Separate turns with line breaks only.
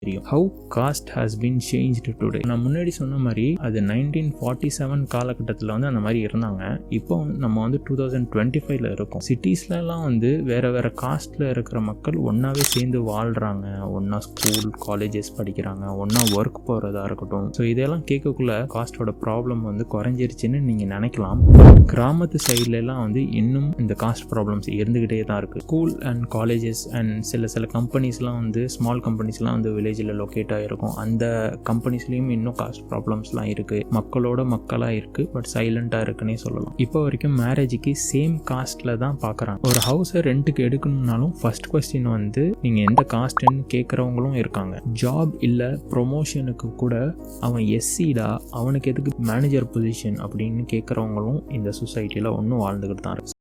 தெரியும். How cost has been changed today. நான் முன்னாடி சொன்ன மாதிரி அது 1947 காலகட்டத்தில் வந்து அந்த மாதிரி இருந்தாங்க. இப்போ நம்ம வந்து 2025 இருக்கோம். சிட்டிஸ்லாம் வந்து வேற வேற காஸ்ட்ல இருக்கிற மக்கள் ஒன்னாவே சேர்ந்து வாழ்றாங்க, ஒன்னா ஸ்கூல் காலேஜஸ் படிக்கிறாங்க, ஒன்னா ஒர்க் போறதா இருக்கட்டும். ஸோ இதெல்லாம் கேட்கக்குள்ள காஸ்டோட ப்ராப்ளம் வந்து குறைஞ்சிருச்சுன்னு நீங்க நினைக்கலாம். கிராமத்து சைட்ல எல்லாம் வந்து இன்னும் இந்த காஸ்ட் ப்ராப்ளம்ஸ் இருந்துகிட்டே தான் இருக்கு. ஸ்கூல் அண்ட் காலேஜஸ் அண்ட் சில கம்பெனிஸ்லாம் வந்து ஸ்மால் கம்பெனிஸ்லாம் வந்து வில்லேஜில் லொக்கேட் ஆகிருக்கும். அந்த கம்பெனிஸ்லேயும் இன்னும் காஸ்ட் ப்ராப்ளம்ஸ்லாம் இருக்குது. மக்களோட மக்களாக இருக்குது, பட் சைலண்ட்டாக இருக்குன்னே சொல்லலாம். இப்போ வரைக்கும் மேரேஜுக்கு சேம் காஸ்ட்டில் தான் பார்க்குறாங்க. ஒரு ஹவுஸை ரெண்ட்டுக்கு எடுக்கணும்னாலும் ஃபர்ஸ்ட் கொஸ்டின் வந்து நீங்கள் எந்த காஸ்ட்டுன்னு கேட்குறவங்களும் இருக்காங்க. ஜாப் இல்லை ப்ரொமோஷனுக்கு கூட அவன் எஸ்சிடா, அவனுக்கு எதுக்கு மேனேஜர் பொசிஷன் அப்படின்னு கேட்குறவங்களும் இந்த சொசைட்டியில் ஒன்றும் வாழ்ந்துக்கிட்டு தான் இருக்கு.